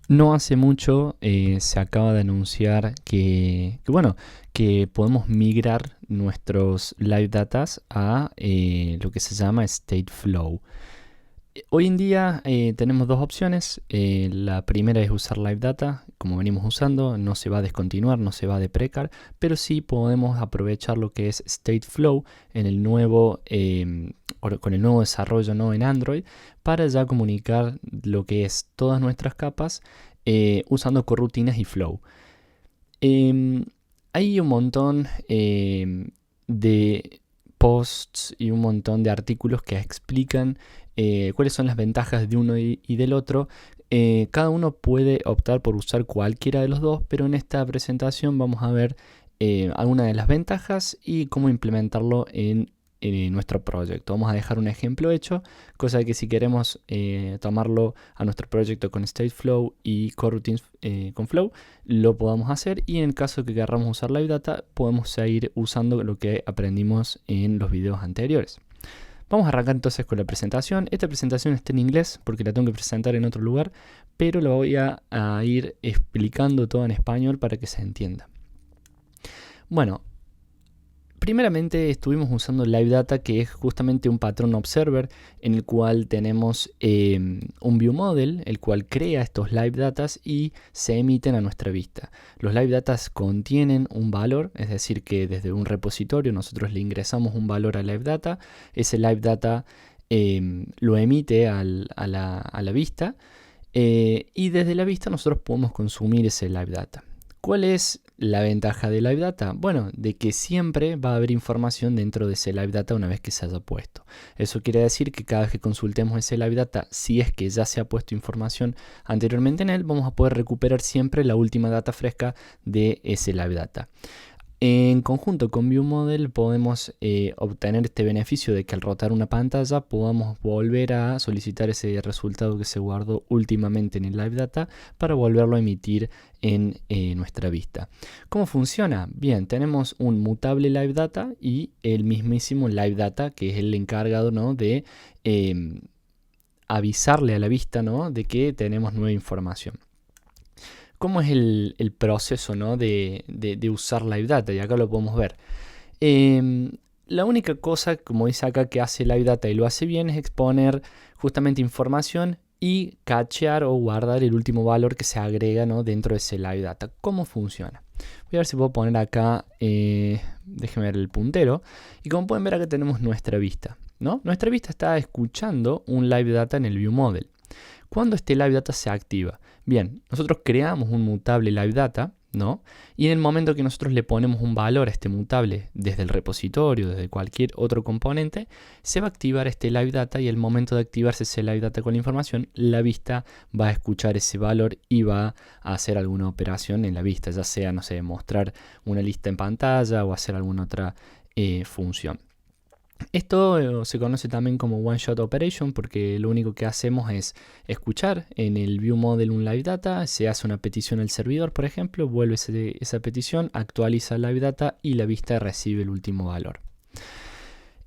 No hace mucho se acaba de anunciar que podemos migrar nuestros live datas a lo que se llama Stateflow. Hoy en día tenemos dos opciones. La primera es usar live data, como venimos usando, no se va a descontinuar, no se va a deprecar, pero sí podemos aprovechar lo que es Stateflow en el nuevo, con el nuevo desarrollo, ¿no?, en Android, para ya comunicar lo que es todas nuestras capas usando corrutinas y flow. Eh, Hay un montón de posts y un montón de artículos que explican cuáles son las ventajas de uno y del otro. Cada uno puede optar por usar cualquiera de los dos, pero en esta presentación vamos a ver algunas de las ventajas y cómo implementarlo en nuestro proyecto. Vamos a dejar un ejemplo hecho, cosa que si queremos tomarlo a nuestro proyecto con Stateflow y coroutines con Flow, lo podamos hacer, y en el caso que queramos usar Live Data, podemos seguir usando lo que aprendimos en los videos anteriores. Vamos a arrancar entonces con la presentación. Esta presentación está en inglés porque la tengo que presentar en otro lugar, pero lo voy a ir explicando todo en español para que se entienda. Bueno, primeramente estuvimos usando Live Data, que es justamente un patrón observer en el cual tenemos un view model, el cual crea estos live datas y se emiten a nuestra vista. Los live datas contienen un valor, es decir, que desde un repositorio nosotros le ingresamos un valor a live data. Ese live data lo emite a la vista, y desde la vista nosotros podemos consumir ese live data. ¿Cuál es la ventaja de Live Data? Bueno, de que siempre va a haber información dentro de ese Live Data una vez que se haya puesto. Eso quiere decir que cada vez que consultemos ese Live Data, si es que ya se ha puesto información anteriormente en él, vamos a poder recuperar siempre la última data fresca de ese Live Data. En conjunto con ViewModel podemos obtener este beneficio de que al rotar una pantalla podamos volver a solicitar ese resultado que se guardó últimamente en el Live Data para volverlo a emitir en nuestra vista. ¿Cómo funciona? Bien, tenemos un mutable Live Data y el mismísimo Live Data, que es el encargado, ¿no?, de avisarle a la vista, ¿no?, de que tenemos nueva información. ¿Cómo es el proceso, ¿no?, de usar Live Data? Y acá lo podemos ver. La única cosa, como dice acá, que hace Live Data y lo hace bien es exponer justamente información y cachear o guardar el último valor que se agrega, ¿no?, dentro de ese Live Data. ¿Cómo funciona? Voy a ver si puedo poner acá, déjenme ver el puntero. Y como pueden ver, acá tenemos nuestra vista, ¿no? Nuestra vista está escuchando un Live Data en el View Model. ¿Cuándo este Live Data se activa? Bien, nosotros creamos un mutable Live Data, ¿no? Y en el momento que nosotros le ponemos un valor a este mutable desde el repositorio, desde cualquier otro componente, se va a activar este Live Data, y el momento de activarse ese Live Data con la información, la vista va a escuchar ese valor y va a hacer alguna operación en la vista, ya sea, no sé, mostrar una lista en pantalla o hacer alguna otra función. Esto se conoce también como One Shot Operation, porque lo único que hacemos es escuchar en el View Model un Live Data, se hace una petición al servidor, por ejemplo, vuelve esa petición, actualiza el Live Data y la vista recibe el último valor.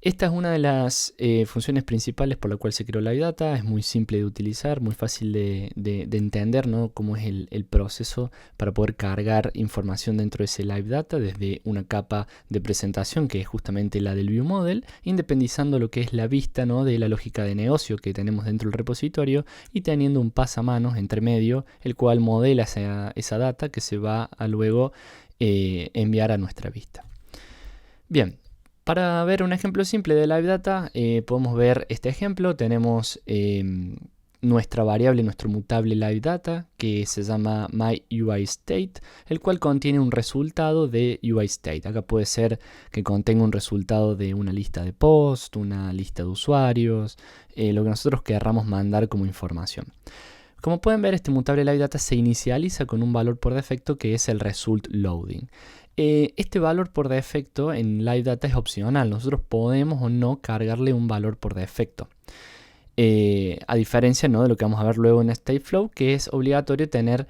Esta es una de las funciones principales por la cual se creó Live Data. Es muy simple de utilizar, muy fácil de entender, ¿no?, cómo es el proceso para poder cargar información dentro de ese Live Data desde una capa de presentación, que es justamente la del View Model, independizando lo que es la vista, ¿no?, de la lógica de negocio que tenemos dentro del repositorio, y teniendo un pasamanos entre medio, el cual modela esa data que se va a luego enviar a nuestra vista. Bien. Para ver un ejemplo simple de Live Data, podemos ver este ejemplo. Tenemos nuestra variable, nuestro mutable Live Data, que se llama MyUIState, el cual contiene un resultado de UIState. Acá puede ser que contenga un resultado de una lista de posts, una lista de usuarios, lo que nosotros querramos mandar como información. Como pueden ver, este mutable Live Data se inicializa con un valor por defecto que es el result loading. Este valor por defecto en Live Data es opcional. Nosotros podemos o no cargarle un valor por defecto. A diferencia, ¿no?, de lo que vamos a ver luego en Stateflow, que es obligatorio tener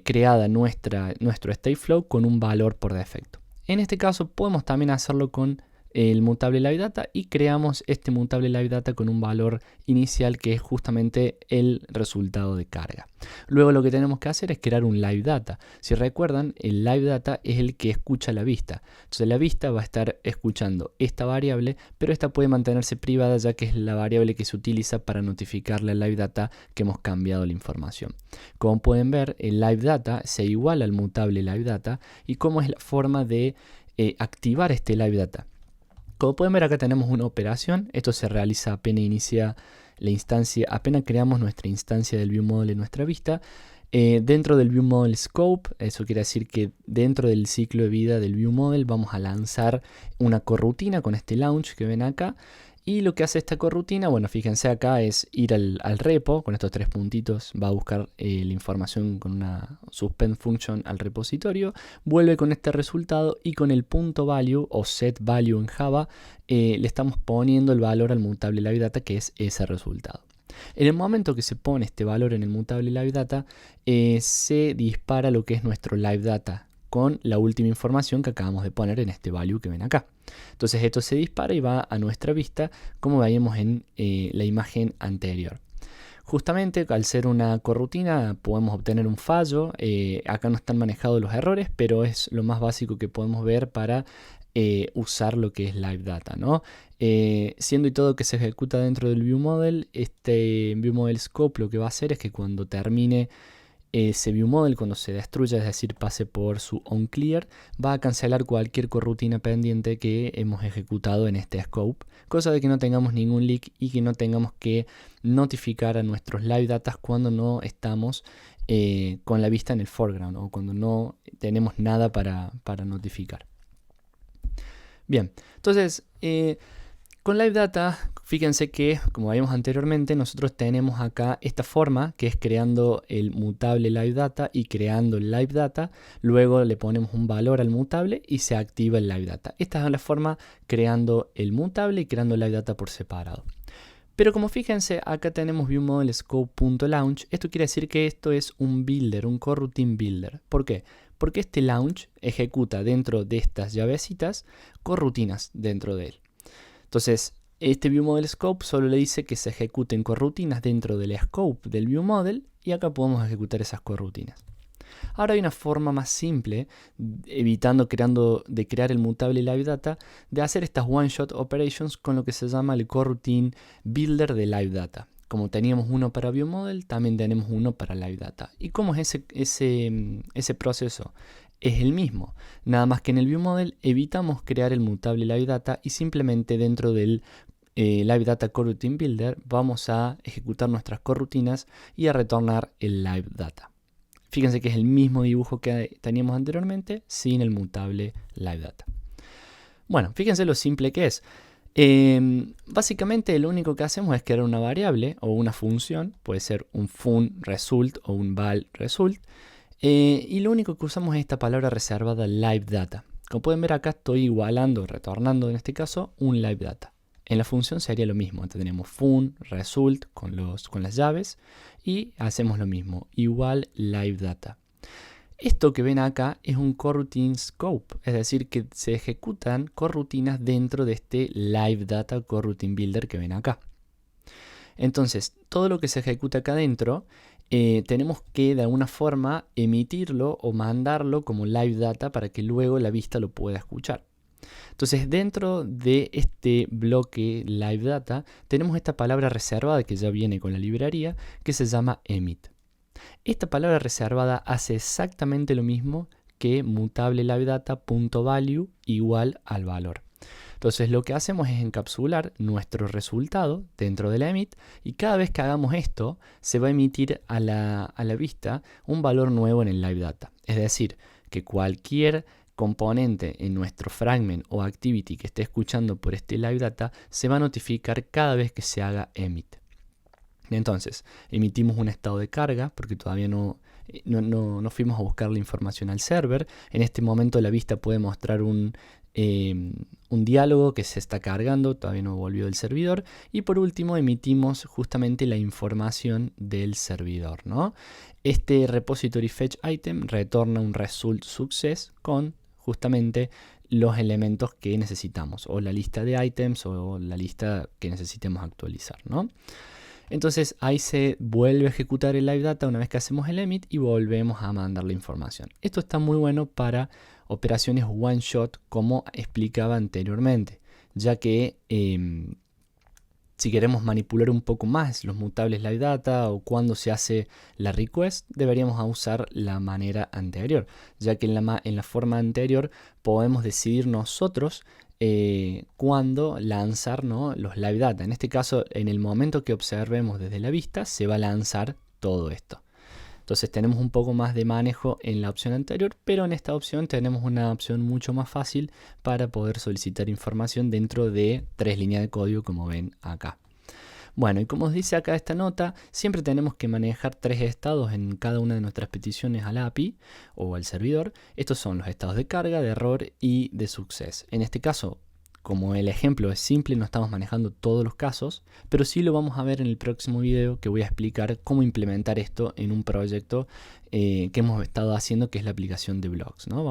creada nuestro Stateflow con un valor por defecto. En este caso podemos también hacerlo con el mutable live data y creamos este mutable live data con un valor inicial que es justamente el resultado de carga. Luego lo que tenemos que hacer es crear un live data. Si recuerdan, el live data es el que escucha la vista. Entonces la vista va a estar escuchando esta variable, pero esta puede mantenerse privada ya que es la variable que se utiliza para notificarle al live data que hemos cambiado la información. Como pueden ver, el live data se iguala al mutable live data y cómo es la forma de activar este live data. Como pueden ver, acá tenemos una operación. Esto se realiza apenas inicia la instancia, apenas creamos nuestra instancia del ViewModel en nuestra vista. Dentro del ViewModel Scope, eso quiere decir que dentro del ciclo de vida del ViewModel vamos a lanzar una corrutina con este launch que ven acá. Y lo que hace esta corrutina, bueno, fíjense acá, es ir al repo, con estos 3 puntitos, va a buscar la información con una suspend function al repositorio, vuelve con este resultado y con el punto value o set value en Java, le estamos poniendo el valor al mutable live data, que es ese resultado. En el momento que se pone este valor en el mutable live data, se dispara lo que es nuestro live data con la última información que acabamos de poner en este value que ven acá. Entonces esto se dispara y va a nuestra vista como veíamos en la imagen anterior. Justamente al ser una corrutina podemos obtener un fallo. Acá no están manejados los errores, pero es lo más básico que podemos ver para usar lo que es live data, ¿no? Siendo y todo que se ejecuta dentro del ViewModel, este ViewModel Scope lo que va a hacer es que cuando termine ese ViewModel, cuando se destruya, es decir, pase por su onClear, va a cancelar cualquier corrutina pendiente que hemos ejecutado en este scope, cosa de que no tengamos ningún leak y que no tengamos que notificar a nuestros live datas cuando no estamos con la vista en el foreground o cuando no tenemos nada para notificar. Bien, entonces con live data, fíjense que, como vimos anteriormente, nosotros tenemos acá esta forma que es creando el mutable live data y creando el live data. Luego le ponemos un valor al mutable y se activa el live data. Esta es la forma creando el mutable y creando el live data por separado. Pero como fíjense, acá tenemos ViewModel Scope.launch. Esto quiere decir que esto es un builder, un coroutine builder. ¿Por qué? Porque este launch ejecuta dentro de estas llavecitas corrutinas dentro de él. Entonces, este ViewModel Scope solo le dice que se ejecuten corrutinas dentro del scope del ViewModel y acá podemos ejecutar esas corrutinas. Ahora hay una forma más simple, evitando de crear el mutable live data, de hacer estas one-shot operations con lo que se llama el coroutine builder de live data. Como teníamos uno para ViewModel, también tenemos uno para live data. ¿Y cómo es ese proceso? Es el mismo, nada más que en el ViewModel evitamos crear el mutable live data y simplemente dentro del live data coroutine builder vamos a ejecutar nuestras corrutinas y a retornar el live data. Fíjense que es el mismo dibujo que teníamos anteriormente sin el mutable live data. Bueno, fíjense lo simple que es. Básicamente lo único que hacemos es crear una variable o una función, puede ser un fun result o un val result. Y lo único que usamos es esta palabra reservada live data. Como pueden ver acá estoy igualando, retornando en este caso, un live data. En la función sería lo mismo, tenemos fun, result con las llaves y hacemos lo mismo, igual live data. Esto que ven acá es un coroutine scope, es decir, que se ejecutan corrutinas dentro de este live data coroutine builder que ven acá. Entonces, todo lo que se ejecuta acá adentro tenemos que de alguna forma emitirlo o mandarlo como live data para que luego la vista lo pueda escuchar. Entonces dentro de este bloque live data tenemos esta palabra reservada que ya viene con la librería que se llama emit. Esta palabra reservada hace exactamente lo mismo que mutable live data.value igual al valor. Entonces lo que hacemos es encapsular nuestro resultado dentro de la emit y cada vez que hagamos esto se va a emitir a la vista un valor nuevo en el live data. Es decir, que cualquier componente en nuestro fragment o activity que esté escuchando por este live data se va a notificar cada vez que se haga emit. Entonces, emitimos un estado de carga porque todavía no fuimos a buscar la información al server. En este momento la vista puede mostrar un diálogo que se está cargando, todavía no volvió del servidor. Y por último emitimos justamente la información del servidor, ¿no? Este repository fetch item retorna un result success con justamente los elementos que necesitamos, o la lista de items o la lista que necesitemos actualizar, ¿no? Entonces ahí se vuelve a ejecutar el live data una vez que hacemos el emit y volvemos a mandar la información. Esto está muy bueno para operaciones one shot, como explicaba anteriormente, ya que si queremos manipular un poco más los mutables live data o cuando se hace la request, deberíamos usar la manera anterior, ya que en la forma anterior podemos decidir nosotros cuándo lanzar, ¿no?, los live data. En este caso, en el momento que observemos desde la vista, se va a lanzar todo esto. Entonces tenemos un poco más de manejo en la opción anterior, pero en esta opción tenemos una opción mucho más fácil para poder solicitar información dentro de 3 líneas de código, como ven acá. Bueno, y como os dice acá esta nota, siempre tenemos que manejar 3 estados en cada una de nuestras peticiones al API o al servidor. Estos son los estados de carga, de error y de success. En este caso, como el ejemplo es simple, no estamos manejando todos los casos, pero sí lo vamos a ver en el próximo video, que voy a explicar cómo implementar esto en un proyecto que hemos estado haciendo, que es la aplicación de blogs, ¿no?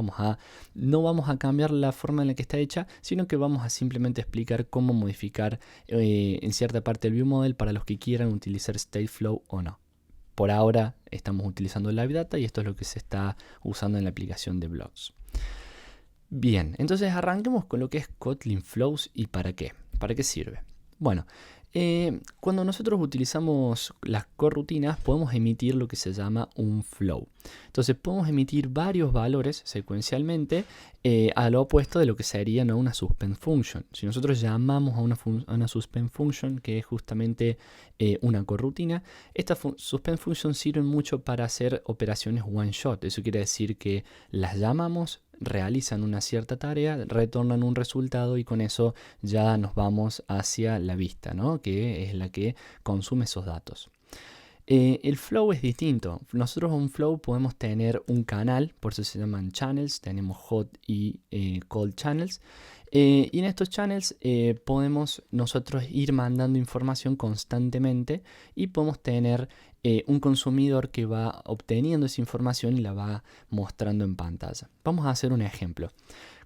No vamos a cambiar la forma en la que está hecha, sino que vamos a simplemente explicar cómo modificar en cierta parte el ViewModel para los que quieran utilizar Stateflow o no. Por ahora estamos utilizando Live Data y esto es lo que se está usando en la aplicación de blogs. Bien, entonces arranquemos con lo que es Kotlin Flows y para qué sirve. Bueno, cuando nosotros utilizamos las corrutinas podemos emitir lo que se llama un flow. Entonces podemos emitir varios valores secuencialmente al opuesto de lo que sería, ¿no?, una suspend function. Si nosotros llamamos a una suspend function, que es justamente una corrutina, esta suspend function sirve mucho para hacer operaciones one shot. Eso quiere decir que las llamamos, realizan una cierta tarea, retornan un resultado y con eso ya nos vamos hacia la vista, ¿no?, que es la que consume esos datos. El flow es distinto. Nosotros en un flow podemos tener un canal, por eso se llaman channels. Tenemos hot y cold channels. Y en estos channels podemos nosotros ir mandando información constantemente y podemos tener un consumidor que va obteniendo esa información y la va mostrando en pantalla. Vamos a hacer un ejemplo.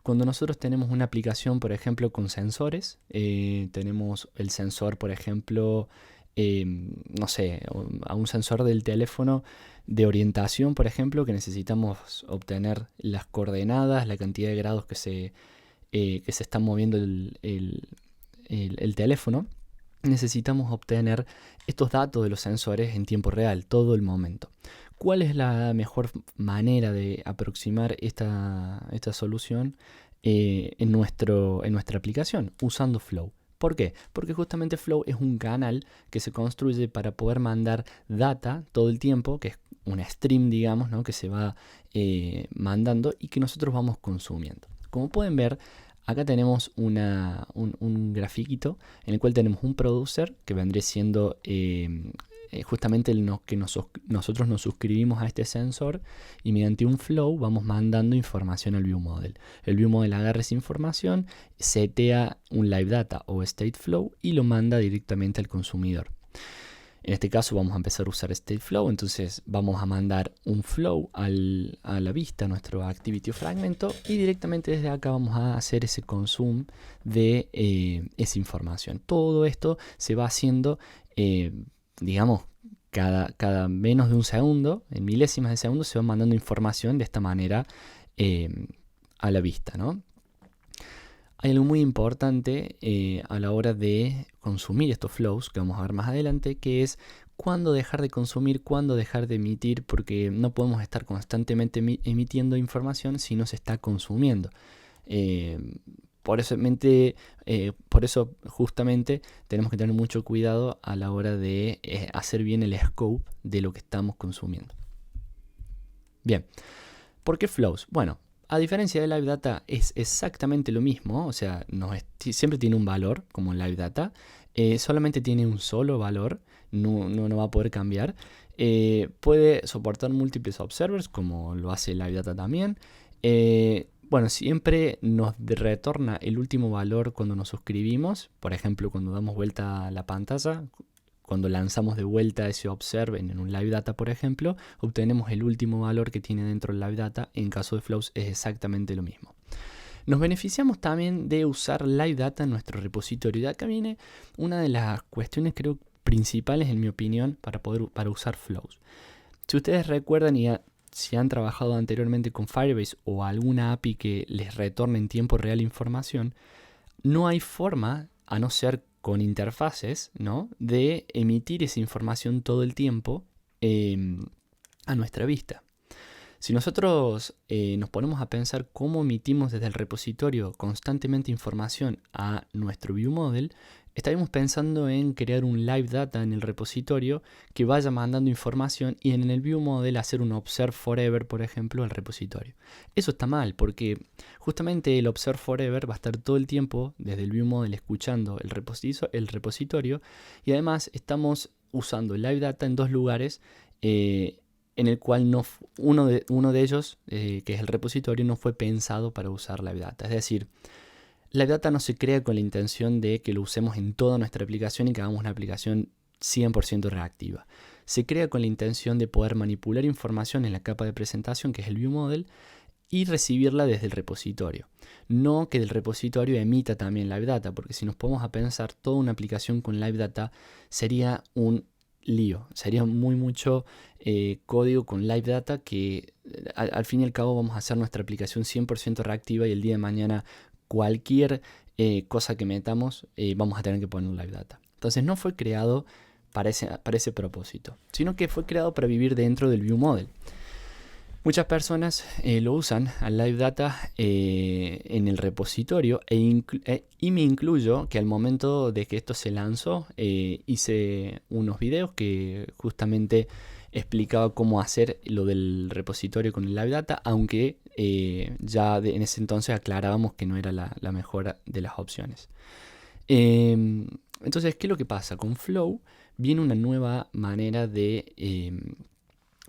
Cuando nosotros tenemos una aplicación, por ejemplo, con sensores, tenemos el sensor, por ejemplo, no sé, a un sensor del teléfono de orientación, por ejemplo, que necesitamos obtener las coordenadas, la cantidad de grados que se está moviendo el teléfono. Necesitamos obtener estos datos de los sensores en tiempo real, todo el momento. ¿Cuál es la mejor manera de aproximar esta solución en nuestra aplicación? Usando Flow. ¿Por qué? Porque justamente Flow es un canal que se construye para poder mandar data todo el tiempo, que es una stream, digamos, ¿no?, que se va mandando y que nosotros vamos consumiendo. Como pueden ver, acá tenemos un grafiquito en el cual tenemos un producer que vendría siendo justamente que nosotros nos suscribimos a este sensor y mediante un flow vamos mandando información al ViewModel. El ViewModel agarra esa información, setea un live data o state flow y lo manda directamente al consumidor. En este caso vamos a empezar a usar Stateflow, entonces vamos a mandar un flow a la vista, nuestro activity o fragmento, y directamente desde acá vamos a hacer ese consumo de esa información. Todo esto se va haciendo, digamos, cada menos de un segundo, en milésimas de segundo, se va mandando información de esta manera a la vista, ¿no? Hay algo muy importante a la hora de consumir estos flows, que vamos a ver más adelante, que es cuándo dejar de consumir, cuándo dejar de emitir, porque no podemos estar constantemente emitiendo información si no se está consumiendo. Por eso justamente tenemos que tener mucho cuidado a la hora de hacer bien el scope de lo que estamos consumiendo. Bien, ¿por qué flows? Bueno, a diferencia de Live Data es exactamente lo mismo, o sea, siempre tiene un valor como Live Data, solamente tiene un solo valor, no va a poder cambiar. Puede soportar múltiples observers como lo hace Live Data también. Bueno, siempre nos retorna el último valor cuando nos suscribimos, por ejemplo, cuando damos vuelta a la pantalla. Cuando lanzamos de vuelta ese observe en un Live Data, por ejemplo, obtenemos el último valor que tiene dentro del Live Data. En caso de Flows es exactamente lo mismo. Nos beneficiamos también de usar Live Data en nuestro repositorio. Y de acá viene una de las cuestiones, creo, principales, en mi opinión, para usar flows. Si ustedes recuerdan si han trabajado anteriormente con Firebase o alguna API que les retorne en tiempo real información, no hay forma, a no ser con interfaces, ¿no?, de emitir esa información todo el tiempo a nuestra vista. Si nosotros nos ponemos a pensar cómo emitimos desde el repositorio constantemente información a nuestro ViewModel, estaríamos pensando en crear un live data en el repositorio que vaya mandando información y en el ViewModel hacer un observe forever, por ejemplo, al repositorio. Eso está mal porque justamente el observe forever va a estar todo el tiempo desde el ViewModel escuchando el repositorio, y además estamos usando live data en dos lugares en el cual uno de ellos, que es el repositorio, no fue pensado para usar Live Data. Es decir, Live Data no se crea con la intención de que lo usemos en toda nuestra aplicación y que hagamos una aplicación 100% reactiva. Se crea con la intención de poder manipular información en la capa de presentación, que es el ViewModel, y recibirla desde el repositorio. No que del repositorio emita también Live Data, porque si nos ponemos a pensar, toda una aplicación con Live Data sería un lío, sería mucho código con Live Data que al fin y al cabo vamos a hacer nuestra aplicación 100% reactiva, y el día de mañana cualquier cosa que metamos vamos a tener que poner Live Data. Entonces no fue creado para ese propósito, sino que fue creado para vivir dentro del ViewModel. Muchas personas lo usan al Live Data en el repositorio y me incluyo, que al momento de que esto se lanzó hice unos videos que justamente explicaba cómo hacer lo del repositorio con el Live Data, aunque en ese entonces aclarábamos que no era la mejor de las opciones. Entonces, ¿qué es lo que pasa? Con Flow viene una nueva manera de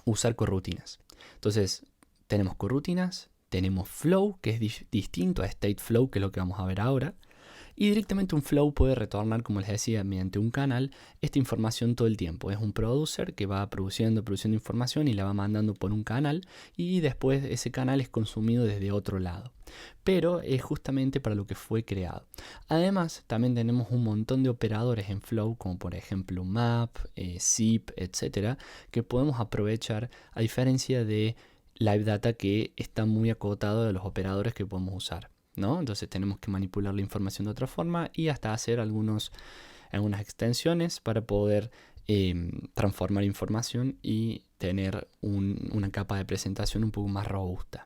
usar corrutinas. Entonces, tenemos corrutinas, tenemos flow, que es distinto a state flow, que es lo que vamos a ver ahora. Y directamente un flow puede retornar, como les decía, mediante un canal, esta información todo el tiempo. Es un producer que va produciendo información y la va mandando por un canal, y después ese canal es consumido desde otro lado. Pero es justamente para lo que fue creado. Además, también tenemos un montón de operadores en Flow, como por ejemplo map, zip, etcétera, que podemos aprovechar, a diferencia de Live Data, que está muy acotado de los operadores que podemos usar, ¿no? Entonces tenemos que manipular la información de otra forma y hasta hacer algunas extensiones para poder transformar información y tener una capa de presentación un poco más robusta.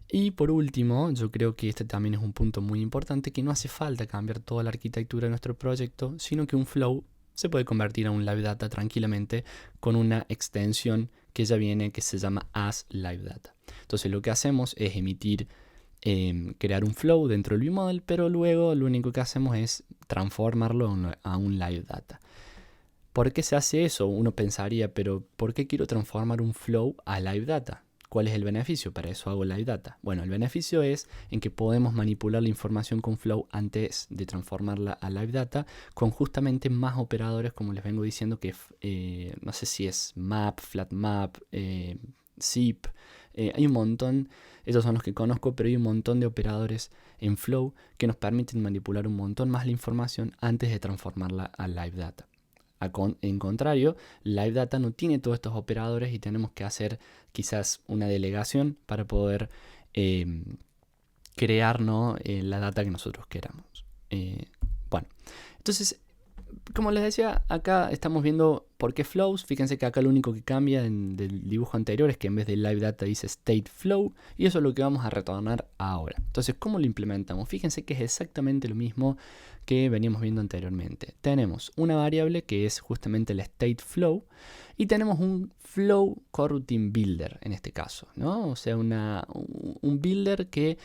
Y por último, yo creo que este también es un punto muy importante, que no hace falta cambiar toda la arquitectura de nuestro proyecto, sino que un flow se puede convertir en un Live Data tranquilamente con una extensión que ya viene, que se llama As Live Data. Entonces lo que hacemos es crear un flow dentro del ViewModel, pero luego lo único que hacemos es transformarlo a un Live Data. ¿Por qué se hace eso? Uno pensaría, pero ¿por qué quiero transformar un flow a Live Data? ¿Cuál es el beneficio? Para eso hago Live Data. Bueno, el beneficio es en que podemos manipular la información con Flow antes de transformarla a Live Data, con justamente más operadores, como les vengo diciendo, que no sé si es map, flat map, zip. Hay un montón, esos son los que conozco, pero hay un montón de operadores en Flow que nos permiten manipular un montón más la información antes de transformarla a Live Data. En contrario, Live Data no tiene todos estos operadores y tenemos que hacer quizás una delegación para poder crear, ¿no?, la data que nosotros queramos. Bueno, entonces, como les decía, acá estamos viendo por qué flows. Fíjense que acá lo único que cambia del dibujo anterior es que en vez de Live Data dice State Flow, y eso es lo que vamos a retornar ahora. Entonces, ¿cómo lo implementamos? Fíjense que es exactamente lo mismo que veníamos viendo anteriormente. Tenemos una variable que es justamente el State Flow, y tenemos un Flow Coroutine Builder en este caso, ¿no? O sea, un builder que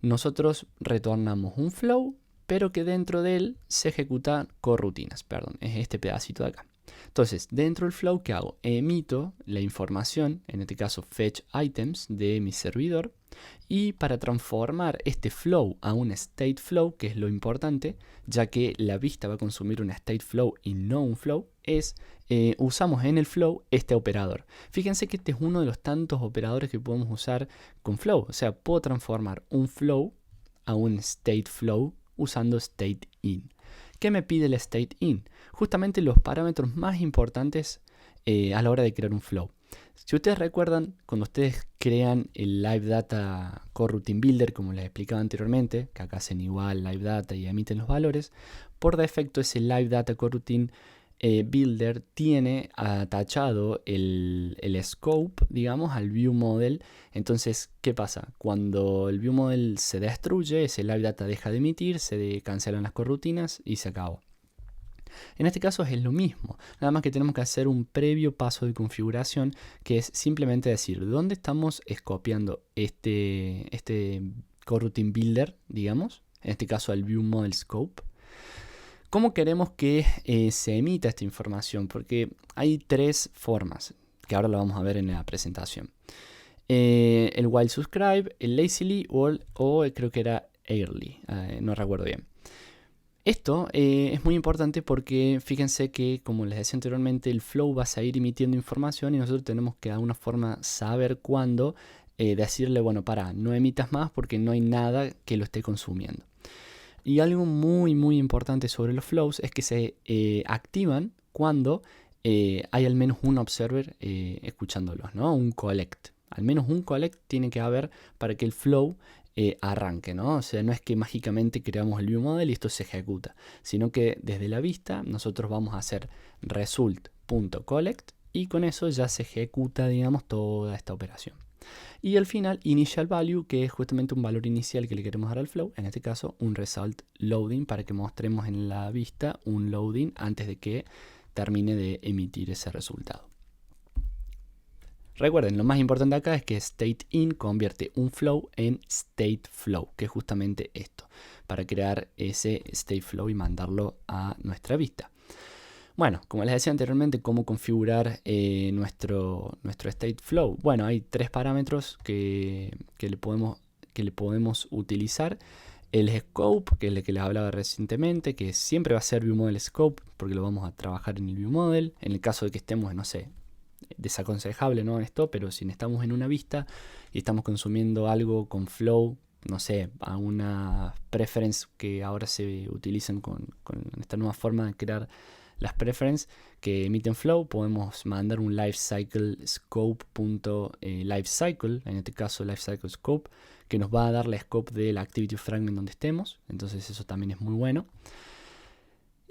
nosotros retornamos un flow, pero que dentro de él se ejecutan corrutinas, es este pedacito de acá. Entonces, dentro del flow, ¿qué hago? Emito la información, en este caso fetch items, de mi servidor, y para transformar este flow a un state flow, que es lo importante, ya que la vista va a consumir un state flow y no un flow, usamos en el flow este operador. Fíjense que este es uno de los tantos operadores que podemos usar con flow. O sea, puedo transformar un flow a un state flow usando state in. ¿Qué me pide el state in? Justamente los parámetros más importantes a la hora de crear un flow. Si ustedes recuerdan, cuando ustedes crean el Live Data Coroutine Builder, como les explicaba anteriormente, que acá hacen igual Live Data y emiten los valores, por defecto ese Live Data Coroutine Builder tiene atachado el scope, digamos, al view model. Entonces, ¿qué pasa? Cuando el view model se destruye, ese Live Data deja de emitir, se cancelan las corrutinas y se acabó. En este caso es lo mismo, nada más que tenemos que hacer un previo paso de configuración que es simplemente decir dónde estamos escopiando este coroutine builder, digamos, en este caso al view model scope. ¿Cómo queremos que se emita esta información? Porque hay tres formas, que ahora lo vamos a ver en la presentación. El while subscribe, el lazily o creo que era early, no recuerdo bien. Esto es muy importante porque fíjense que, como les decía anteriormente, el flow va a seguir emitiendo información y nosotros tenemos que de alguna forma saber cuándo decirle, bueno, no emitas más porque no hay nada que lo esté consumiendo. Y algo muy muy importante sobre los flows es que se activan cuando hay al menos un observer escuchándolos, ¿no? Un collect. Al menos un collect tiene que haber para que el flow arranque, ¿no? O sea, no es que mágicamente creamos el view model y esto se ejecuta, sino que desde la vista nosotros vamos a hacer result.collect y con eso ya se ejecuta, digamos, toda esta operación. Y al final, initial value, que es justamente un valor inicial que le queremos dar al flow, en este caso un result loading, para que mostremos en la vista un loading antes de que termine de emitir ese resultado. Recuerden, lo más importante acá es que state in convierte un flow en state flow, que es justamente esto, para crear ese state flow y mandarlo a nuestra vista. Bueno, como les decía anteriormente, ¿cómo configurar nuestro state flow? Bueno, hay tres parámetros que le podemos utilizar. El scope, que es el que les hablaba recientemente, que siempre va a ser viewModel scope, porque lo vamos a trabajar en el viewModel. En el caso de que estemos, no sé, desaconsejable, ¿no? Esto, pero si estamos en una vista y estamos consumiendo algo con flow, no sé, a una preference que ahora se utilizan con esta nueva forma de crear las preferences que emiten flow, podemos mandar un lifecycle scope.lifecycle, en este caso lifecycle scope, que nos va a dar la scope del activity fragment donde estemos. Entonces eso también es muy bueno.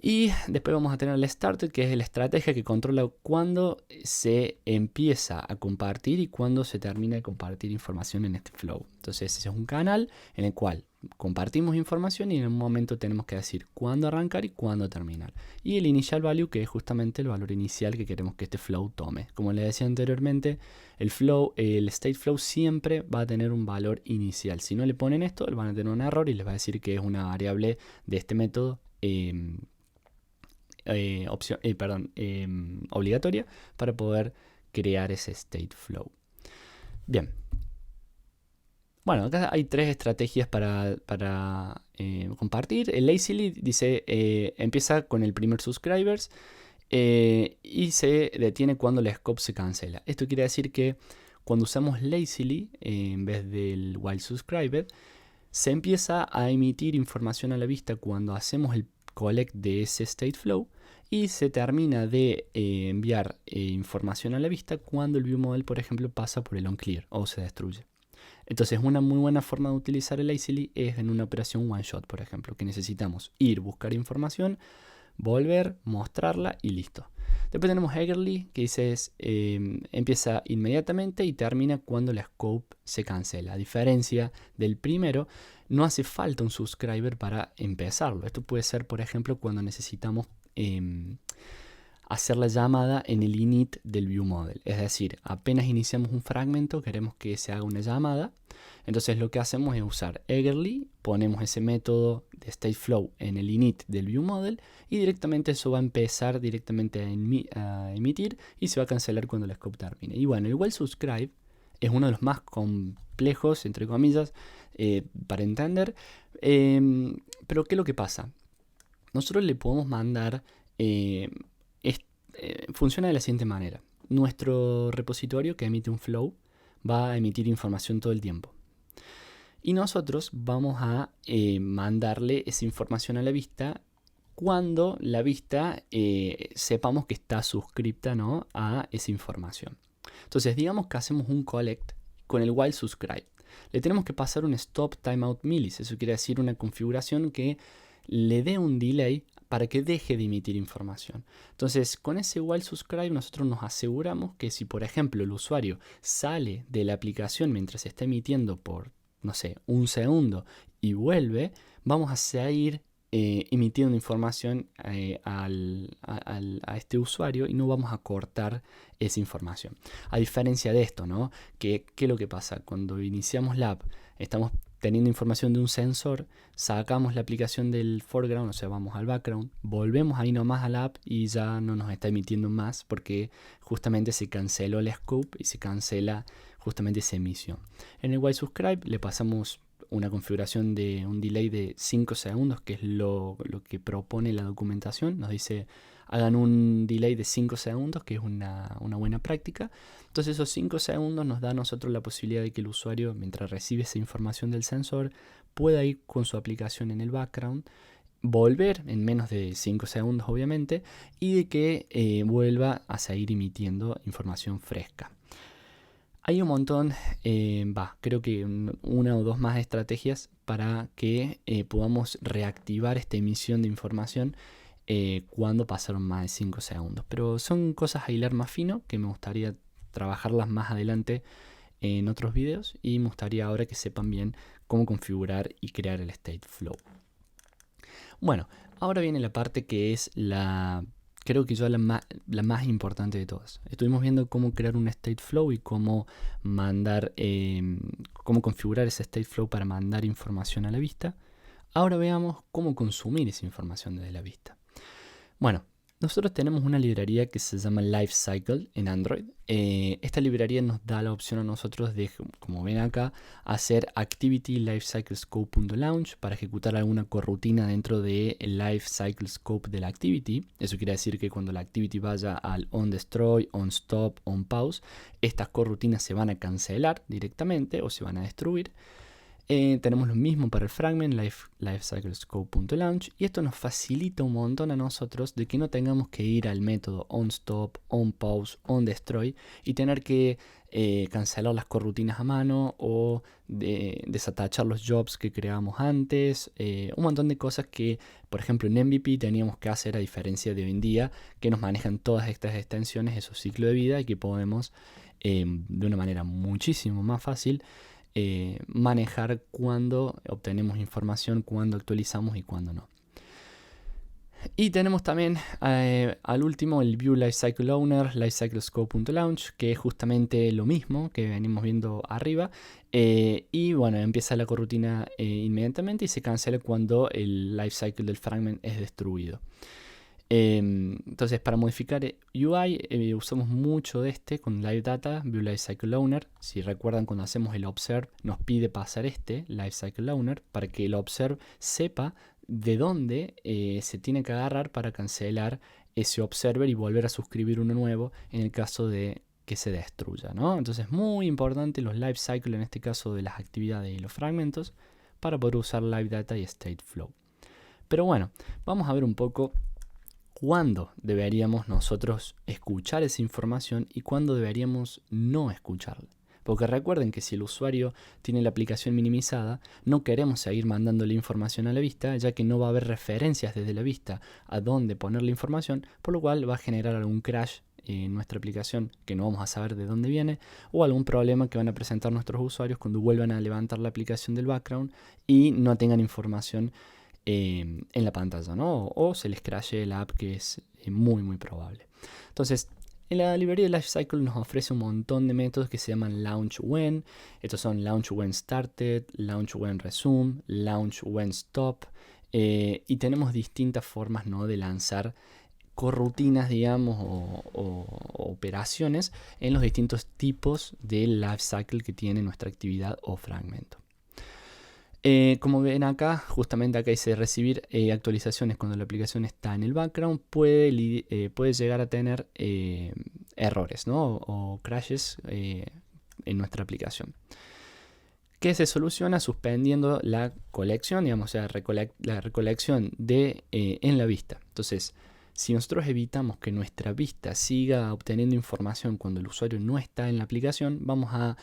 Y después vamos a tener el started, que es la estrategia que controla cuándo se empieza a compartir y cuándo se termina de compartir información en este flow. Entonces ese es un canal en el cual compartimos información y en un momento tenemos que decir cuándo arrancar y cuándo terminar. Y el initial value, que es justamente el valor inicial que queremos que este flow tome. Como les decía anteriormente, el state flow siempre va a tener un valor inicial. Si no le ponen esto, van a tener un error y les va a decir que es una variable de este método obligatoria para poder crear ese state flow. Bien. Bueno, acá hay tres estrategias para compartir. El lazily dice, empieza con el primer subscribers y se detiene cuando el scope se cancela. Esto quiere decir que cuando usamos lazily en vez del while subscribed, se empieza a emitir información a la vista cuando hacemos el collect de ese state flow y se termina de enviar información a la vista cuando el viewModel, por ejemplo, pasa por el onClear o se destruye. Entonces una muy buena forma de utilizar el lazily es en una operación one shot, por ejemplo, que necesitamos ir, buscar información, volver, mostrarla y listo. Después tenemos eagerly, que dice empieza inmediatamente y termina cuando la scope se cancela. A diferencia del primero, no hace falta un subscriber para empezarlo. Esto puede ser, por ejemplo, cuando necesitamos hacer la llamada en el init del viewModel. Es decir, apenas iniciamos un fragmento, queremos que se haga una llamada. Entonces lo que hacemos es usar eagerly, ponemos ese método de stateflow en el init del viewModel y directamente eso va a empezar directamente a emitir y se va a cancelar cuando la scope termine. Y bueno, el while subscribe es uno de los más complejos, entre comillas, para entender. Pero ¿qué es lo que pasa? Nosotros le podemos mandar... funciona de la siguiente manera. Nuestro repositorio que emite un flow va a emitir información todo el tiempo. Y nosotros vamos a mandarle esa información a la vista cuando la vista sepamos que está suscripta, ¿no?, a esa información. Entonces, digamos que hacemos un collect con el while subscribe. Le tenemos que pasar un stop timeout millis. Eso quiere decir una configuración que le dé un delay para que deje de emitir información. Entonces, con ese while subscribe nosotros nos aseguramos que si, por ejemplo, el usuario sale de la aplicación mientras está emitiendo por, no sé, un segundo y vuelve, vamos a seguir emitiendo información a este usuario y no vamos a cortar esa información. A diferencia de esto, ¿no? ¿Qué es lo que pasa? Cuando iniciamos la app, estamos teniendo información de un sensor, sacamos la aplicación del foreground, o sea, vamos al background, volvemos ahí nomás a la app y ya no nos está emitiendo más porque justamente se canceló el scope y se cancela justamente esa emisión. En el while subscribe le pasamos una configuración de un delay de 5 segundos, que es lo que propone la documentación. Nos dice hagan un delay de 5 segundos, que es una buena práctica. Entonces esos 5 segundos nos da a nosotros la posibilidad de que el usuario, mientras recibe esa información del sensor, pueda ir con su aplicación en el background, volver en menos de 5 segundos obviamente, y de que vuelva a seguir emitiendo información fresca. Hay un montón, creo que una o dos más estrategias para que podamos reactivar esta emisión de información cuando pasaron más de 5 segundos. Pero son cosas a hilar más fino que me gustaría trabajarlas más adelante en otros videos, y me gustaría ahora que sepan bien cómo configurar y crear el state flow. Bueno, ahora viene la parte que es creo que yo la más importante de todas. Estuvimos viendo cómo crear un state flow y cómo cómo configurar ese state flow para mandar información a la vista. Ahora veamos cómo consumir esa información desde la vista. Bueno, nosotros tenemos una librería que se llama Lifecycle en Android. Esta librería nos da la opción a nosotros de, como ven acá, hacer activity lifecyclescope.launch para ejecutar alguna corrutina dentro del lifecycle scope de la activity. Eso quiere decir que cuando la activity vaya al onDestroy, onStop, onPause, estas corrutinas se van a cancelar directamente o se van a destruir. Tenemos lo mismo para el fragment, lifecyclescope.launch, y esto nos facilita un montón a nosotros de que no tengamos que ir al método onStop, onPause, onDestroy y tener que cancelar las corrutinas a mano o desatachar los jobs que creamos antes. Un montón de cosas que, por ejemplo, en MVP teníamos que hacer, a diferencia de hoy en día, que nos manejan todas estas extensiones, esos ciclos de vida, y que podemos de una manera muchísimo más fácil manejar cuando obtenemos información, cuando actualizamos y cuando no. Y tenemos también al último el View Lifecycle Owner, lifecyclescope.launch, que es justamente lo mismo que venimos viendo arriba. Y bueno, empieza la corrutina inmediatamente y se cancela cuando el lifecycle del fragment es destruido. Entonces, para modificar UI usamos mucho de con Live Data, View Lifecycle Owner. Si recuerdan, cuando hacemos el observe nos pide pasar Lifecycle Owner para que el observe sepa de dónde se tiene que agarrar para cancelar ese observer y volver a suscribir uno nuevo en el caso de que se destruya, ¿no? Entonces, muy importante los Lifecycle, en este caso de las actividades y los fragmentos, para poder usar Live Data y State Flow. Pero bueno, vamos a ver un poco cuándo deberíamos nosotros escuchar esa información y cuándo deberíamos no escucharla. Porque recuerden que si el usuario tiene la aplicación minimizada, no queremos seguir mandándole información a la vista, ya que no va a haber referencias desde la vista a dónde poner la información, por lo cual va a generar algún crash en nuestra aplicación que no vamos a saber de dónde viene, o algún problema que van a presentar nuestros usuarios cuando vuelvan a levantar la aplicación del background y no tengan información en la pantalla, ¿no? O se les crashe la app, que es muy probable. Entonces, en la librería de Lifecycle nos ofrece un montón de métodos que se llaman Launch When. Estos son Launch When Started, Launch When Resume, Launch When Stop. Y tenemos distintas formas, ¿no?, de lanzar corrutinas, digamos, o operaciones en los distintos tipos de Lifecycle que tiene nuestra actividad o fragmento. Como ven acá, justamente acá dice recibir actualizaciones cuando la aplicación está en el background. Puede llegar a tener errores, ¿no?, o crashes en nuestra aplicación. que se soluciona suspendiendo la colección, digamos, o sea, la recolección en la vista. Entonces, si nosotros evitamos que nuestra vista siga obteniendo información cuando el usuario no está en la aplicación, vamos a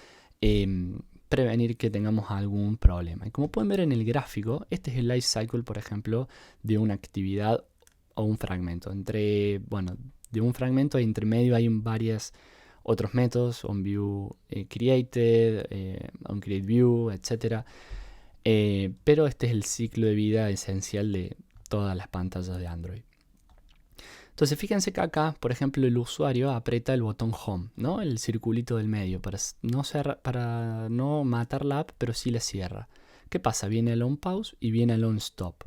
prevenir que tengamos algún problema. Y como pueden ver en el gráfico, este es el life cycle, por ejemplo, de una actividad o un fragmento. De un fragmento entre medio hay varias otros métodos, onView created, onCreateView, etc. Pero este es el ciclo de vida esencial de todas las pantallas de Android. Entonces fíjense que acá, por ejemplo, el usuario aprieta el botón Home, ¿no? El circulito del medio, para no matar la app, pero sí la cierra. ¿Qué pasa? Viene el on pause y viene el on stop.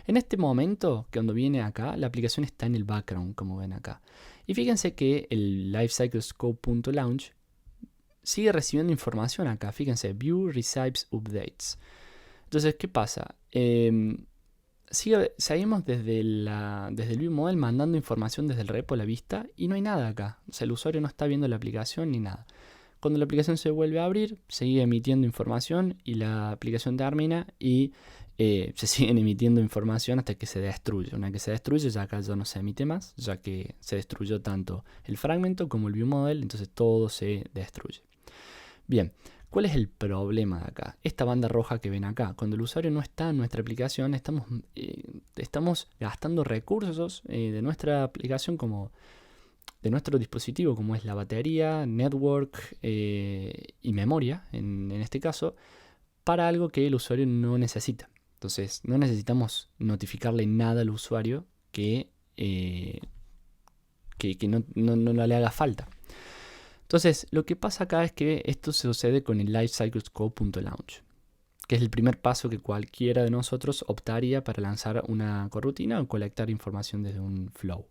En este momento, cuando viene acá, la aplicación está en el background, como ven acá. Y fíjense que el lifecyclescope.launch sigue recibiendo información acá. Fíjense, view receives updates. Entonces, ¿qué pasa? Seguimos desde el view model mandando información desde el repo a la vista y no hay nada acá. O sea, el usuario no está viendo la aplicación ni nada. Cuando la aplicación se vuelve a abrir, sigue emitiendo información y la aplicación termina y se siguen emitiendo información hasta que se destruye. Una vez que se destruye, ya acá ya no se emite más, ya que se destruyó tanto el fragmento como el view model, entonces todo se destruye. Bien, ¿cuál es el problema de acá? Esta banda roja que ven acá, cuando el usuario no está en nuestra aplicación, estamos gastando recursos de nuestra aplicación de nuestro dispositivo, como es la batería, network y memoria, en este caso, para algo que el usuario no necesita. Entonces, no necesitamos notificarle nada al usuario que no le haga falta. Entonces, lo que pasa acá es que esto sucede con el lifecyclescope.launch, que es el primer paso que cualquiera de nosotros optaría para lanzar una coroutine o colectar información desde un flow.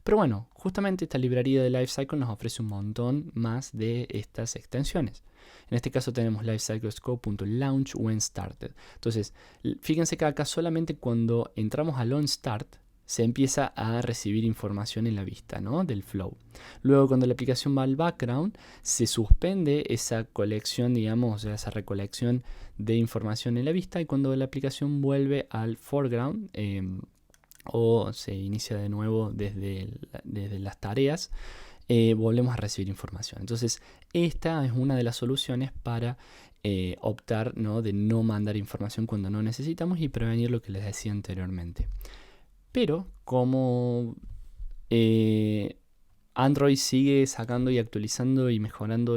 Pero bueno, justamente esta librería de Lifecycle nos ofrece un montón más de estas extensiones. En este caso tenemos lifecyclescope.launch when started. Entonces, fíjense que acá solamente cuando entramos al on start se empieza a recibir información en la vista, ¿no? Del flow. Luego, cuando la aplicación va al background, se suspende esa colección, digamos, o sea, esa recolección de información en la vista, y cuando la aplicación vuelve al foreground, o se inicia de nuevo desde las tareas, volvemos a recibir información. Entonces, esta es una de las soluciones para optar, ¿no?, de no mandar información cuando no necesitamos y prevenir lo que les decía anteriormente. Pero como Android sigue sacando y actualizando y mejorando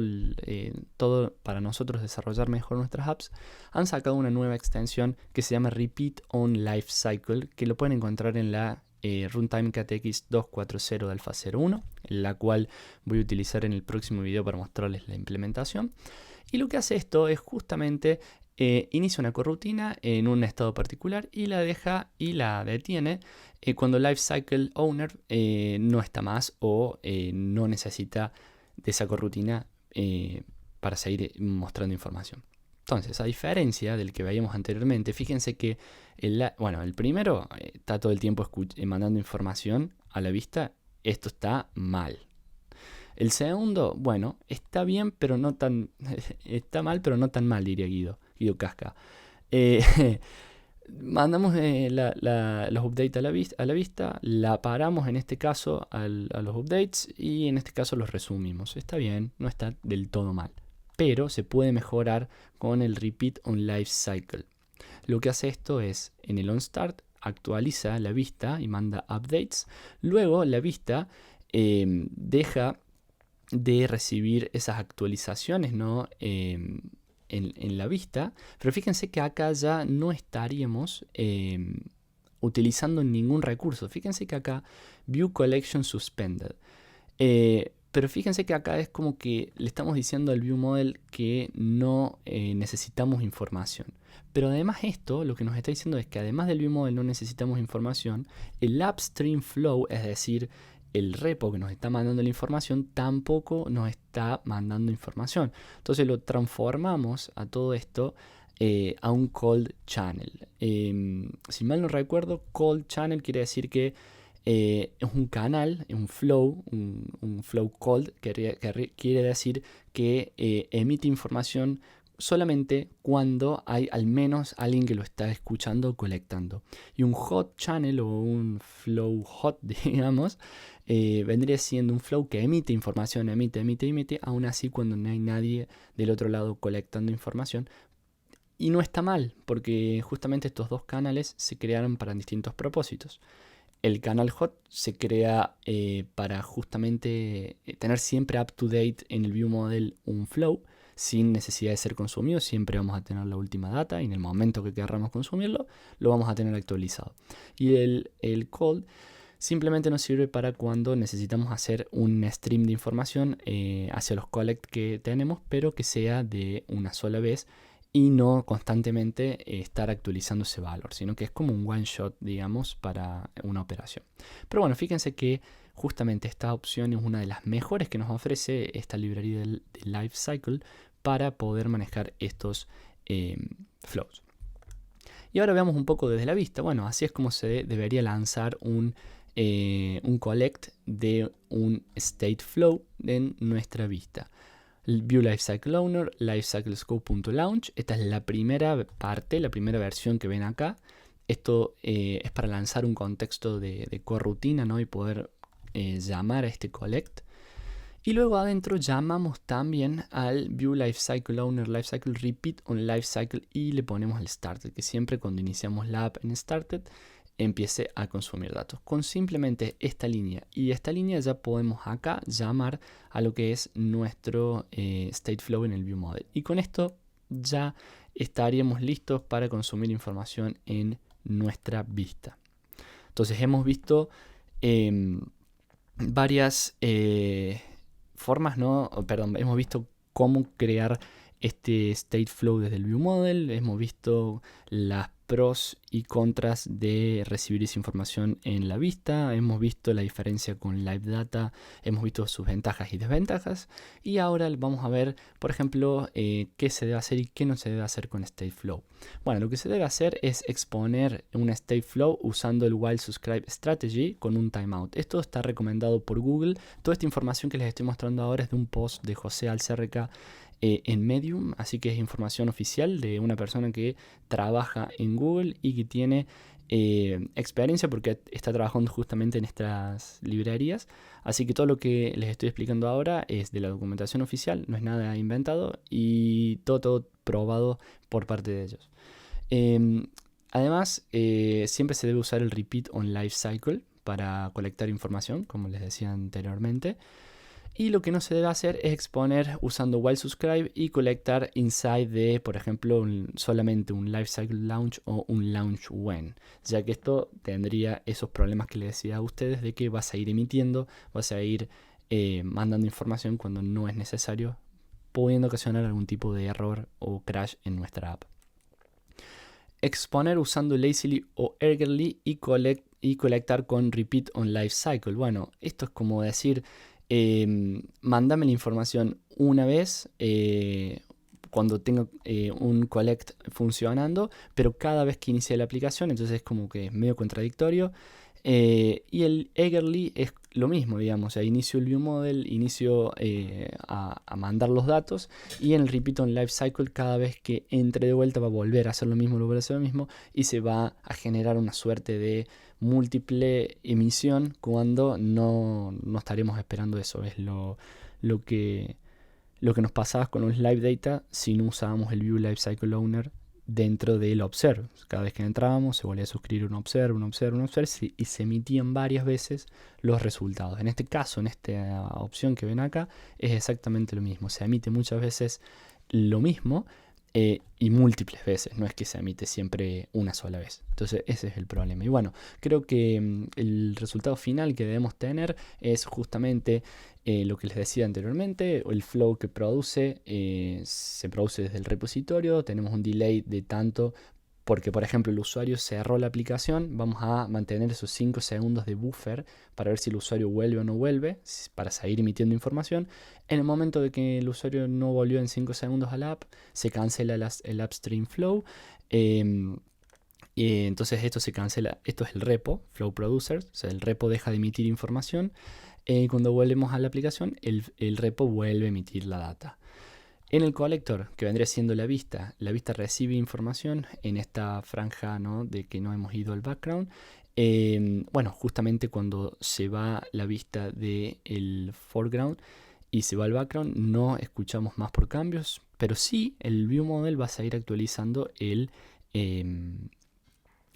todo para nosotros desarrollar mejor nuestras apps, han sacado una nueva extensión que se llama Repeat on Lifecycle, que lo pueden encontrar en la Runtime KTX 2.4.0 de Alpha 0.1, la cual voy a utilizar en el próximo video para mostrarles la implementación. Y lo que hace esto es justamente inicia una coroutine en un estado particular y la deja y la detiene cuando Lifecycle Owner no está más o no necesita de esa coroutine para seguir mostrando información. Entonces, a diferencia del que veíamos anteriormente, fíjense que el primero está todo el tiempo mandando información a la vista. Esto está mal. El segundo, bueno, está bien, pero no tan... está mal, pero no tan mal, diría Guido Casca. Mandamos los updates a la vista, la paramos en este caso a los updates y en este caso los resumimos. Está bien, no está del todo mal, pero se puede mejorar con el Repeat on Lifecycle. Lo que hace esto es, en el onStart, actualiza la vista y manda updates. Luego la vista deja de recibir esas actualizaciones, ¿no?, en la vista, pero fíjense que acá ya no estaríamos utilizando ningún recurso. Fíjense que acá View Collection Suspended, pero fíjense que acá es como que le estamos diciendo al View Model que no necesitamos información. Pero además esto lo que nos está diciendo es que además del View Model no necesitamos información, el Upstream Flow, es decir, el repo que nos está mandando la información, tampoco nos está mandando información. Entonces lo transformamos a todo esto a un cold channel. Si mal no recuerdo, cold channel quiere decir que es un canal, un flow, un flow cold, que quiere decir que emite información solamente cuando hay al menos alguien que lo está escuchando o colectando. Y un hot channel o un flow hot, digamos, vendría siendo un flow que emite información, emite, aún así cuando no hay nadie del otro lado colectando información. Y no está mal, porque justamente estos dos canales se crearon para distintos propósitos. El canal hot se crea para justamente tener siempre up to date en el view model un flow sin necesidad de ser consumido. Siempre vamos a tener la última data y en el momento que queramos consumirlo lo vamos a tener actualizado. Y el cold simplemente nos sirve para cuando necesitamos hacer un stream de información hacia los collect que tenemos, pero que sea de una sola vez y no constantemente estar actualizando ese valor, sino que es como un one shot, digamos, para una operación. Pero bueno, fíjense que justamente esta opción es una de las mejores que nos ofrece esta librería del Lifecycle para poder manejar estos flows. Y ahora veamos un poco desde la vista. Bueno, así es como se debería lanzar un collect de un state flow en nuestra vista. View Lifecycle Owner, lifecyclescope.launch. Esta es la primera parte, la primera versión que ven acá. Esto es para lanzar un contexto de coroutine, ¿no? Y poder llamar a este collect. Y luego adentro llamamos también al View Lifecycle Owner, Lifecycle Repeat on Lifecycle y le ponemos el Started, que siempre cuando iniciamos la app en Started empiece a consumir datos. Con simplemente esta línea y esta línea ya podemos acá llamar a lo que es nuestro state flow en el view model. Y con esto ya estaríamos listos para consumir información en nuestra vista. Entonces hemos visto varias formas, ¿no? Perdón, hemos visto cómo crear este state flow desde el view model. Hemos visto las pros y contras de recibir esa información en la vista. Hemos visto la diferencia con Live Data. Hemos visto sus ventajas y desventajas. Y ahora vamos a ver, por ejemplo, qué se debe hacer y qué no se debe hacer con State Flow. Bueno, lo que se debe hacer es exponer un State Flow usando el While Subscribe Strategy con un timeout. Esto está recomendado por Google. Toda esta información que les estoy mostrando ahora es de un post de José Alcerreca en Medium, así que es información oficial de una persona que trabaja en Google y que tiene experiencia porque está trabajando justamente en estas librerías. Así que todo lo que les estoy explicando ahora es de la documentación oficial, no es nada inventado y todo probado por parte de ellos. Además, siempre se debe usar el Repeat on Lifecycle para colectar información, como les decía anteriormente. Y lo que no se debe hacer es exponer usando while subscribe y colectar inside de, por ejemplo, solamente un lifecycle launch o un launch when, ya que esto tendría esos problemas que les decía a ustedes de que vas a ir emitiendo, vas a ir mandando información cuando no es necesario, pudiendo ocasionar algún tipo de error o crash en nuestra app. Exponer usando lazily o eagerly y colectar con repeat on lifecycle. Bueno, esto es como decir, mándame la información una vez cuando tengo un collect funcionando, pero cada vez que inicie la aplicación, entonces es como que es medio contradictorio. Y el eagerly es lo mismo, digamos, o sea, inicio el view model, inicio a mandar los datos y en el repeat on lifecycle cada vez que entre de vuelta va a volver a hacer lo mismo, y se va a generar una suerte de múltiple emisión cuando no estaremos esperando eso. Es lo que nos pasaba con los live data si no usábamos el view lifecycle owner dentro del observe. Cada vez que entrábamos se volvía a suscribir un observe y se emitían varias veces los resultados. En este caso, en esta opción que ven acá, es exactamente lo mismo. Se emite muchas veces lo mismo y múltiples veces, no es que se emite siempre una sola vez. Entonces ese es el problema. Y bueno, creo que el resultado final que debemos tener es justamente lo que les decía anteriormente. El flow que produce se produce desde el repositorio. Tenemos un delay de tanto porque, por ejemplo, el usuario cerró la aplicación. Vamos a mantener esos 5 segundos de buffer para ver si el usuario vuelve o no vuelve, para seguir emitiendo información. En el momento de que el usuario no volvió en 5 segundos a la app, se cancela el upstream flow. Y entonces esto se cancela. Esto es el repo, flow producers. O sea, el repo deja de emitir información. Cuando volvemos a la aplicación, el repo vuelve a emitir la data. En el collector, que vendría siendo la vista recibe información en esta franja, ¿no?, de que no hemos ido al background. Bueno, justamente cuando se va la vista del foreground y se va al background, no escuchamos más por cambios, pero sí el view model va a seguir actualizando em,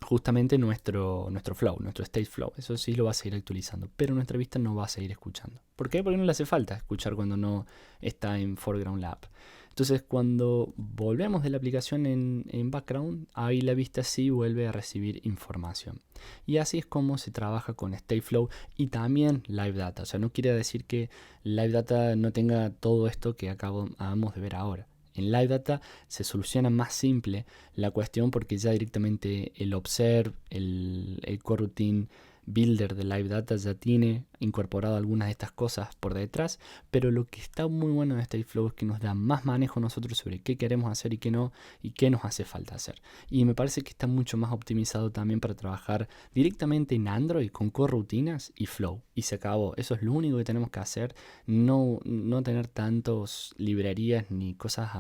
justamente nuestro flow, nuestro state flow. Eso sí lo va a seguir actualizando, pero nuestra vista no va a seguir escuchando. ¿Por qué? Porque no le hace falta escuchar cuando no está en foreground lab. Entonces, cuando volvemos de la aplicación en background, ahí la vista sí vuelve a recibir información. Y así es como se trabaja con Stateflow y también Live Data. O sea, no quiere decir que Live Data no tenga todo esto que acabamos de ver ahora. En Live Data se soluciona más simple la cuestión porque ya directamente el Observe, el Coroutine Builder de Live Data ya tiene incorporado algunas de estas cosas por detrás, pero lo que está muy bueno de Stateflow es que nos da más manejo nosotros sobre qué queremos hacer y qué no, y qué nos hace falta hacer. Y me parece que está mucho más optimizado también para trabajar directamente en Android con corrutinas y Flow. Y se acabó. Eso es lo único que tenemos que hacer. No tener tantas librerías ni cosas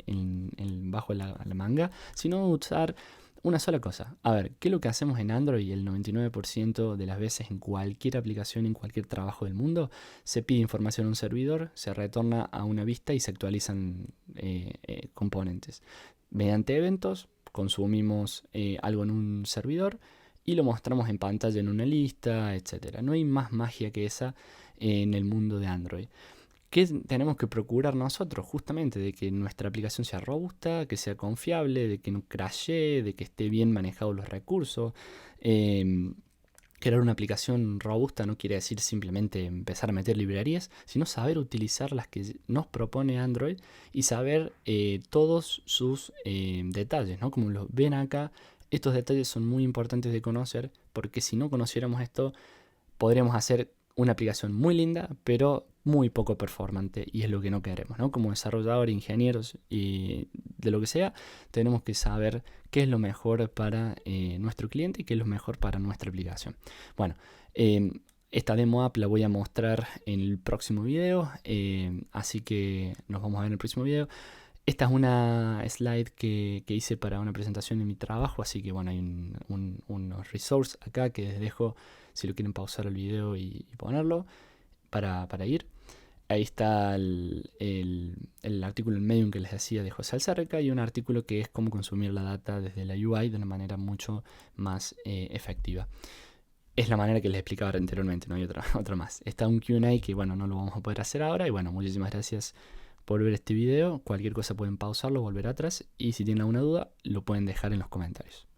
bajo la manga, sino usar una sola cosa. A ver, ¿qué es lo que hacemos en Android el 99% de las veces en cualquier aplicación, en cualquier trabajo del mundo? Se pide información a un servidor, se retorna a una vista y se actualizan componentes. Mediante eventos consumimos algo en un servidor y lo mostramos en pantalla en una lista, etcétera. No hay más magia que esa en el mundo de Android. ¿Qué tenemos que procurar nosotros? Justamente de que nuestra aplicación sea robusta, que sea confiable, de que no crashee, de que esté bien manejados los recursos. Em, Crear una aplicación robusta no quiere decir simplemente empezar a meter librerías, sino saber utilizar las que nos propone Android y saber todos sus detalles, ¿no? Como lo ven acá, estos detalles son muy importantes de conocer porque si no conociéramos esto, podríamos hacer una aplicación muy linda, pero muy poco performante, y es lo que no queremos, ¿no? Como desarrolladores, ingenieros y de lo que sea, tenemos que saber qué es lo mejor para nuestro cliente y qué es lo mejor para nuestra aplicación. Bueno, esta demo app la voy a mostrar en el próximo video, así que nos vamos a ver en el próximo video. Esta es una slide que hice para una presentación en mi trabajo, así que bueno, hay unos resources acá que les dejo si lo quieren pausar el video y ponerlo para ir. Ahí está el artículo en Medium que les decía de José Alcerca y un artículo que es cómo consumir la data desde la UI de una manera mucho más efectiva. Es la manera que les explicaba anteriormente, no hay otra más. Está un Q&A que bueno, no lo vamos a poder hacer ahora y bueno, muchísimas gracias por ver este video. Cualquier cosa pueden pausarlo, volver atrás y si tienen alguna duda lo pueden dejar en los comentarios.